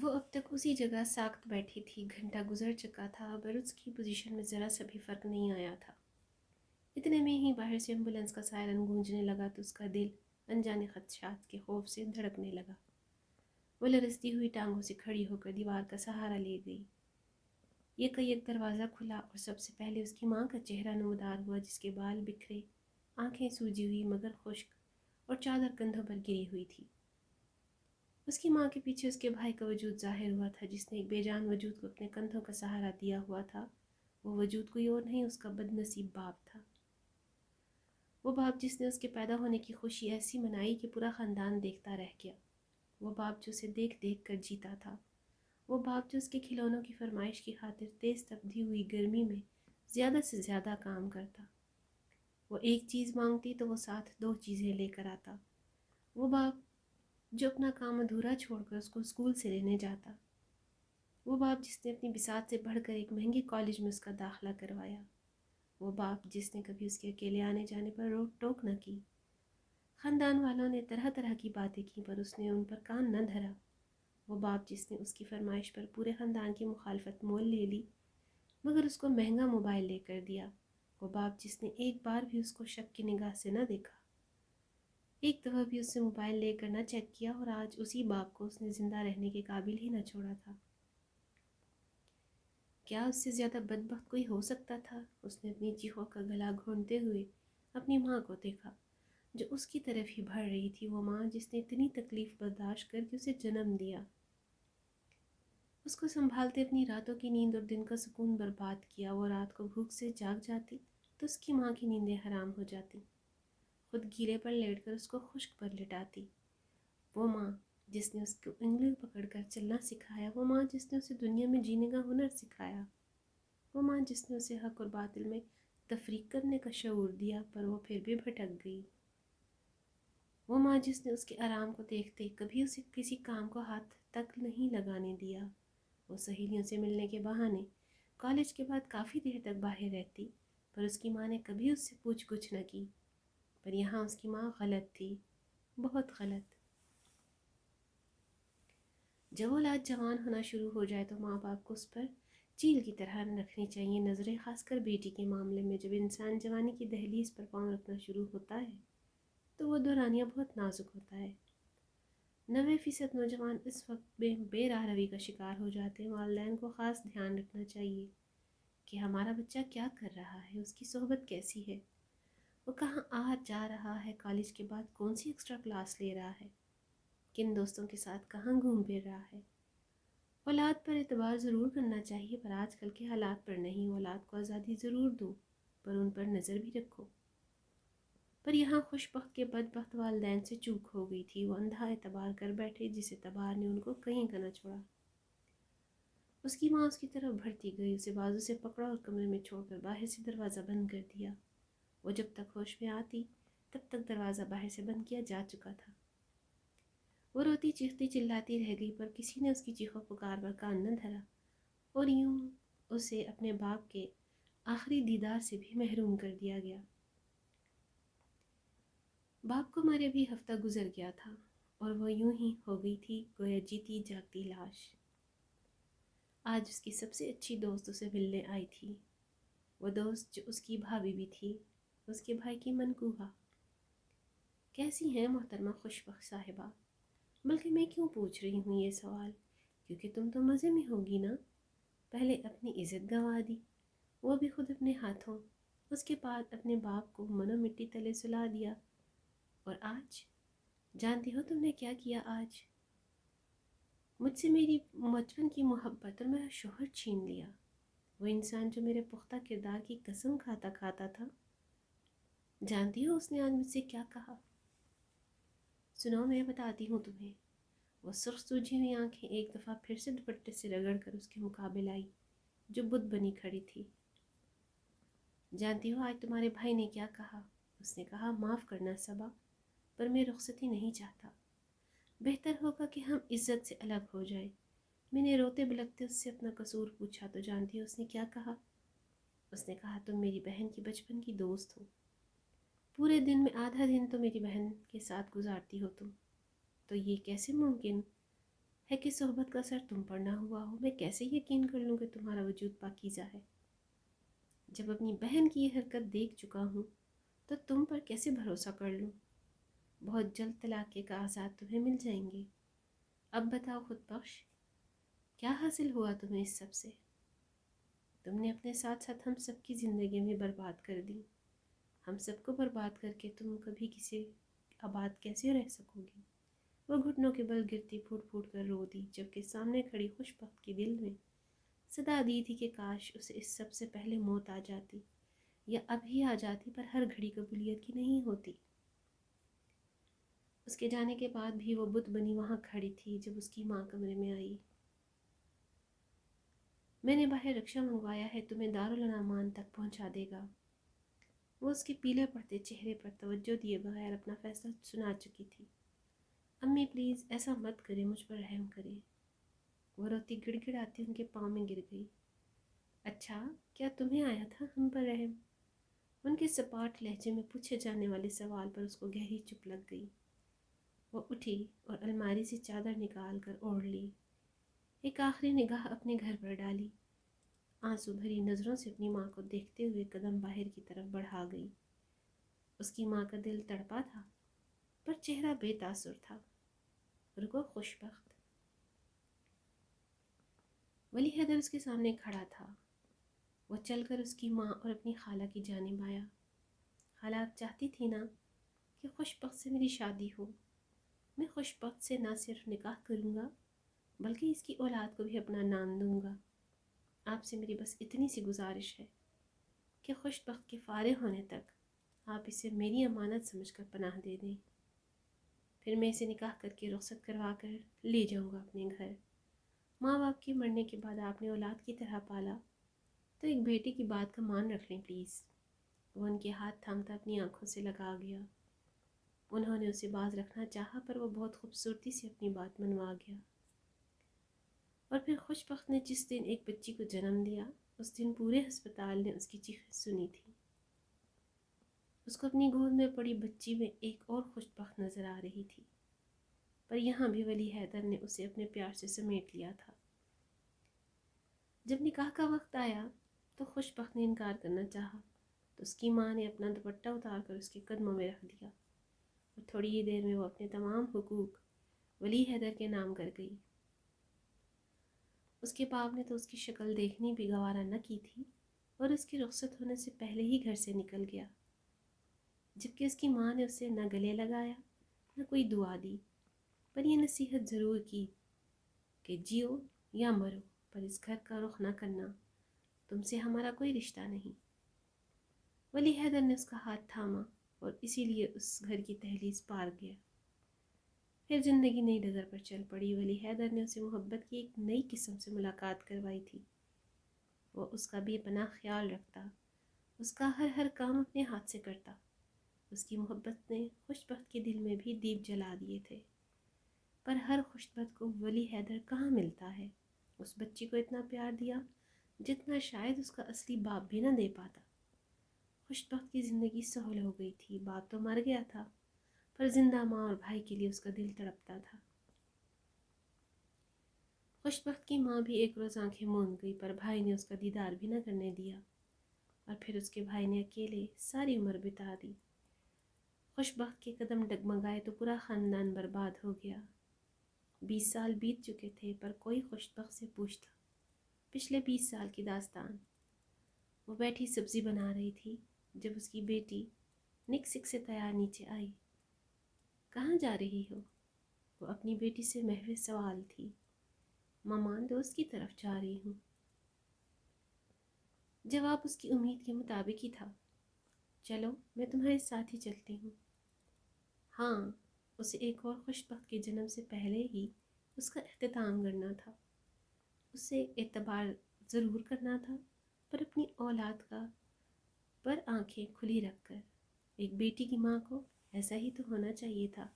وہ اب تک اسی جگہ ساکت بیٹھی تھی، گھنٹہ گزر چکا تھا پر اس کی پوزیشن میں ذرا سا بھی فرق نہیں آیا تھا۔ اتنے میں ہی باہر سے ایمبولینس کا سائرن گونجنے لگا تو اس کا دل انجانے خدشات کے خوف سے دھڑکنے لگا۔ وہ لرزتی ہوئی ٹانگوں سے کھڑی ہو کر دیوار کا سہارا لے گئی۔ یک دروازہ کھلا اور سب سے پہلے اس کی ماں کا چہرہ نمودار ہوا، جس کے بال بکھرے، آنکھیں سوجی ہوئی مگر خشک اور چادر کندھوں پر گری ہوئی تھی۔ اس کی ماں کے پیچھے اس کے بھائی کا وجود ظاہر ہوا تھا، جس نے ایک بے جان وجود کو اپنے کندھوں کا سہارا دیا ہوا تھا۔ وہ وجود کوئی اور نہیں، اس کا بد نصیب باپ تھا۔ وہ باپ جس نے اس کے پیدا ہونے کی خوشی ایسی منائی کہ پورا خاندان دیکھتا رہ گیا۔ وہ باپ جو اسے دیکھ دیکھ کر جیتا تھا۔ وہ باپ جو اس کے کھلونوں کی فرمائش کی خاطر تیز تپتی ہوئی گرمی میں زیادہ سے زیادہ کام کرتا۔ وہ ایک چیز مانگتی تو وہ ساتھ دو چیزیں لے کر آتا۔ وہ باپ جو اپنا کام ادھورا چھوڑ کر اس کو اسکول سے لینے جاتا۔ وہ باپ جس نے اپنی بساط سے بڑھ کر ایک مہنگے کالج میں اس کا داخلہ کروایا۔ وہ باپ جس نے کبھی اس کے اکیلے آنے جانے پر روک ٹوک نہ کی۔ خاندان والوں نے طرح طرح کی باتیں کی پر اس نے ان پر کان نہ دھرا۔ وہ باپ جس نے اس کی فرمائش پر پورے خاندان کی مخالفت مول لے لی مگر اس کو مہنگا موبائل لے کر دیا۔ وہ باپ جس نے ایک بار بھی اس کو شک کی نگاہ سے نہ دیکھا، ایک دفعہ بھی اس سے موبائل لے کر نہ چیک کیا، اور آج اسی باپ کو اس نے زندہ رہنے کے قابل ہی نہ چھوڑا تھا۔ کیا اس سے زیادہ بدبخت کوئی ہو سکتا تھا؟ اس نے اپنی چیخوں کا گلا گھونٹتے ہوئے اپنی ماں کو دیکھا جو اس کی طرف ہی بڑھ رہی تھی، وہ ماں جس نے اتنی تکلیف برداشت کر کے اسے جنم دیا، اس کو سنبھالتے اپنی راتوں کی نیند اور دن کا سکون برباد کیا۔ وہ رات کو بھوک سے جاگ جاتی تو اس کی ماں کی نیندیں حرام ہو جاتی، خود گیلے پر لیٹ کر اس کو خشک پر لٹاتی۔ وہ ماں جس نے اس کو انگلی پکڑ کر چلنا سکھایا، وہ ماں جس نے اسے دنیا میں جینے کا ہنر سکھایا، وہ ماں جس نے اسے حق اور باطل میں تفریق کرنے کا شعور دیا پر وہ پھر بھی بھٹک گئی، وہ ماں جس نے اس کے آرام کو دیکھتے کبھی اسے کسی کام کو ہاتھ تک نہیں لگانے دیا۔ وہ سہیلیوں سے ملنے کے بہانے کالج کے بعد کافی دیر تک باہر رہتی پر اس کی ماں نے کبھی اس سے پوچھ گچھ نہ کی۔ پر یہاں اس کی ماں غلط تھی، بہت غلط۔ جب اولاد جوان ہونا شروع ہو جائے تو ماں باپ کو اس پر چیل کی طرح رکھنی چاہیے نظریں، خاص کر بیٹی کے معاملے میں۔ جب انسان جوانی کی دہلیز پر پاؤں رکھنا شروع ہوتا ہے تو وہ دورانیہ بہت نازک ہوتا ہے۔ 90% نوجوان اس وقت بے راہ روی کا شکار ہو جاتے ہیں۔ والدین کو خاص دھیان رکھنا چاہیے کہ ہمارا بچہ کیا کر رہا ہے، اس کی صحبت کیسی ہے، وہ کہاں آ جا رہا ہے، کالج کے بعد کون سی ایکسٹرا کلاس لے رہا ہے، کن دوستوں کے ساتھ کہاں گھوم پھر رہا ہے۔ اولاد پر اعتبار ضرور کرنا چاہیے پر آج کل کے حالات پر نہیں۔ اولاد کو آزادی ضرور دو پر ان پر نظر بھی رکھو۔ پر یہاں خوش بخت کے بدبخت والدین سے چوک ہو گئی تھی۔ وہ اندھا اعتبار کر بیٹھے جس اعتبار نے ان کو کہیں کا نہ چھوڑا۔ اس کی ماں اس کی طرف بڑھتی گئی، اسے بازو سے پکڑا اور کمرے میں چھوڑ کر باہر سے دروازہ بند کر دیا۔ وہ جب تک ہوش میں آتی تب تک دروازہ باہر سے بند کیا جا چکا تھا۔ وہ روتی چیختی چلاتی رہ گئی پر کسی نے اس کی چیخوں پکار پر کان نہ دھرا، اور یوں اسے اپنے باپ کے آخری دیدار سے بھی محروم کر دیا گیا۔ باپ کو مرے بھی ہفتہ گزر گیا تھا اور وہ یوں ہی ہو گئی تھی گویا جیتی جاگتی لاش۔ آج اس کی سب سے اچھی دوست اسے ملنے آئی تھی، وہ دوست جو اس کی بھابھی بھی تھی، اس کے بھائی کی منکوہا۔ کیسی ہیں محترمہ خوش بخت صاحبہ؟ بلکہ میں کیوں پوچھ رہی ہوں یہ سوال، کیونکہ تم تو مزے میں ہوگی نا۔ پہلے اپنی عزت گنوا دی، وہ بھی خود اپنے ہاتھوں، اس کے بعد اپنے باپ کو منو مٹی تلے سلا دیا، اور آج جانتی ہو تم نے کیا کیا؟ آج مجھ سے میری بچپن کی محبت اور میرا شوہر چھین لیا، وہ انسان جو میرے پختہ کردار کی قسم کھاتا کھاتا تھا۔ جانتی ہو اس نے آج مجھ سے کیا کہا؟ سنو میں بتاتی ہوں تمہیں۔ وہ سرخ سوجھی ہوئی آنکھیں ایک دفعہ پھر سے دوپٹے سے رگڑ کر اس کے مقابل آئی جو بت بنی کھڑی تھی۔ جانتی ہو آج تمہارے بھائی نے کیا کہا؟ اس نے کہا معاف کرنا صبا، پر میں رخصتی نہیں چاہتا، بہتر ہوگا کہ ہم عزت سے الگ ہو جائیں۔ میں نے روتے بلکتے اس سے اپنا قصور پوچھا تو جانتی ہو اس نے کیا کہا؟ اس نے کہا تم میری بہن کی بچپن کی دوست ہو، پورے دن میں آدھا دن تو میری بہن کے ساتھ گزارتی ہو تم، تو یہ کیسے ممکن ہے کہ صحبت کا اثر تم پر نہ ہوا ہو؟ میں کیسے یقین کر لوں کہ تمہارا وجود پاکیزہ ہے؟ جب اپنی بہن کی یہ حرکت دیکھ چکا ہوں تو تم پر کیسے بھروسہ کر لوں؟ بہت جلد طلاق کے کاغذات تمہیں مل جائیں گے۔ اب بتاؤ خود بخش، کیا حاصل ہوا تمہیں اس سب سے؟ تم نے اپنے ساتھ ساتھ ہم سب کی زندگی میں برباد کر دی۔ ہم سب کو برباد کر کے تم کبھی کسی آباد کیسے رہ سکو گی؟ وہ گھٹنوں کے بل گرتی پھوٹ پھوٹ کر رو دی، جبکہ سامنے کھڑی خوش بخت کے دل میں صدا دی تھی کہ کاش اسے اس سب سے پہلے موت آ جاتی، یا اب ہی آ جاتی، پر ہر گھڑی قبولیت کی نہیں ہوتی۔ اس کے جانے کے بعد بھی وہ بت بنی وہاں کھڑی تھی جب اس کی ماں کمرے میں آئی۔ میں نے باہر رکشہ منگوایا ہے، تمہیں دارالانعام تک پہنچا دے گا۔ وہ اس کے پیلے پڑتے چہرے پر توجہ دیے بغیر اپنا فیصلہ سنا چکی تھی۔ امی پلیز ایسا مت کریں، مجھ پر رحم کریں۔ وہ روتی گڑ گڑ آتی ان کے پاؤں میں گر گئی۔ اچھا، کیا تمہیں آیا تھا ہم پر رحم؟ ان کے سپاٹ لہجے میں پوچھے جانے والے سوال پر اس کو گہری چپ لگ گئی۔ وہ اٹھی اور الماری سے چادر نکال کر اوڑھ لی، ایک آخری نگاہ اپنے گھر پر ڈالی، آنسو بھری نظروں سے اپنی ماں کو دیکھتے ہوئے قدم باہر کی طرف بڑھا گئی۔ اس کی ماں کا دل تڑپا تھا، پر چہرہ بے تاثر تھا۔ رکو خوش بخت۔ ولی حیدر اس کے سامنے کھڑا تھا۔ وہ چل کر اس کی ماں اور اپنی خالہ کی جانب آیا۔ خالہ، آپ چاہتی تھی نا کہ خوش بخت سے میری شادی ہو؟ میں خوش بخت سے نہ صرف نکاح کروں گا بلکہ اس کی اولاد کو بھی اپنا نام دوں گا۔ آپ سے میری بس اتنی سی گزارش ہے کہ خوش بخت کے فارغ ہونے تک آپ اسے میری امانت سمجھ کر پناہ دے دیں، پھر میں اسے نکاح کر کے رخصت کروا کر لے جاؤں گا اپنے گھر۔ ماں باپ کے مرنے کے بعد آپ نے اولاد کی طرح پالا، تو ایک بیٹے کی بات کا مان رکھ لیں پلیز۔ وہ ان کے ہاتھ تھامتا اپنی آنکھوں سے لگا گیا۔ انہوں نے اسے باز رکھنا چاہا، پر وہ بہت خوبصورتی سے اپنی بات منوا گیا۔ اور پھر خوش بخت نے جس دن ایک بچی کو جنم دیا، اس دن پورے ہسپتال نے اس کی چیخیں سنی تھی۔ اس کو اپنی گود میں پڑی بچی میں ایک اور خوش بخت نظر آ رہی تھی، پر یہاں بھی ولی حیدر نے اسے اپنے پیار سے سمیٹ لیا تھا۔ جب نکاح کا وقت آیا تو خوش بخت نے انکار کرنا چاہا، تو اس کی ماں نے اپنا دوپٹہ اتار کر اس کے قدموں میں رکھ دیا، اور تھوڑی ہی دیر میں وہ اپنے تمام حقوق ولی حیدر کے نام کر گئی۔ اس کے باپ نے تو اس کی شکل دیکھنی بھی گوارا نہ کی تھی، اور اس کے رخصت ہونے سے پہلے ہی گھر سے نکل گیا، جبکہ اس کی ماں نے اسے نہ گلے لگایا نہ کوئی دعا دی، پر یہ نصیحت ضرور کی کہ جیو یا مرو، پر اس گھر کا رخ نہ کرنا، تم سے ہمارا کوئی رشتہ نہیں۔ ولی حیدر نے اس کا ہاتھ تھاما اور اسی لیے اس گھر کی دہلیز پار گیا۔ پھر زندگی نئی ڈگر پر چل پڑی۔ ولی حیدر نے اسے محبت کی ایک نئی قسم سے ملاقات کروائی تھی۔ وہ اس کا بے پناہ خیال رکھتا، اس کا ہر کام اپنے ہاتھ سے کرتا۔ اس کی محبت نے خوش بخت کے دل میں بھی دیپ جلا دیے تھے، پر ہر خوش بخت کو ولی حیدر کہاں ملتا ہے؟ اس بچی کو اتنا پیار دیا جتنا شاید اس کا اصلی باپ بھی نہ دے پاتا۔ خوش بخت کی زندگی سہل ہو گئی تھی، باپ تو مر گیا تھا، پر زندہ ماں اور بھائی کے لیے اس کا دل تڑپتا تھا۔ خوش بخت کی ماں بھی ایک روز آنکھیں موند گئی، پر بھائی نے اس کا دیدار بھی نہ کرنے دیا، اور پھر اس کے بھائی نے اکیلے ساری عمر بتا دی۔ خوش بخت کے قدم ڈگمگائے تو پورا خاندان برباد ہو گیا۔ 20 سال بیت چکے تھے، پر کوئی خوش بخت سے پوچھتا پچھلے 20 سال کی داستان۔ وہ بیٹھی سبزی بنا رہی تھی جب اس کی بیٹی نک سک سے تیار نیچے آئی۔ کہاں جا رہی ہو؟ وہ اپنی بیٹی سے محو سوال تھی۔ ماما، دوست کی طرف جا رہی ہوں۔ جواب اس کی امید کے مطابق ہی تھا۔ چلو میں تمہارے ساتھ ہی چلتی ہوں۔ ہاں، اسے ایک اور خوش بخت کے جنم سے پہلے ہی اس کا اختتام کرنا تھا۔ اسے اعتبار ضرور کرنا تھا، پر اپنی اولاد کا پر آنکھیں کھلی رکھ کر۔ ایک بیٹی کی ماں کو ایسا ہی تو ہونا چاہیے تھا۔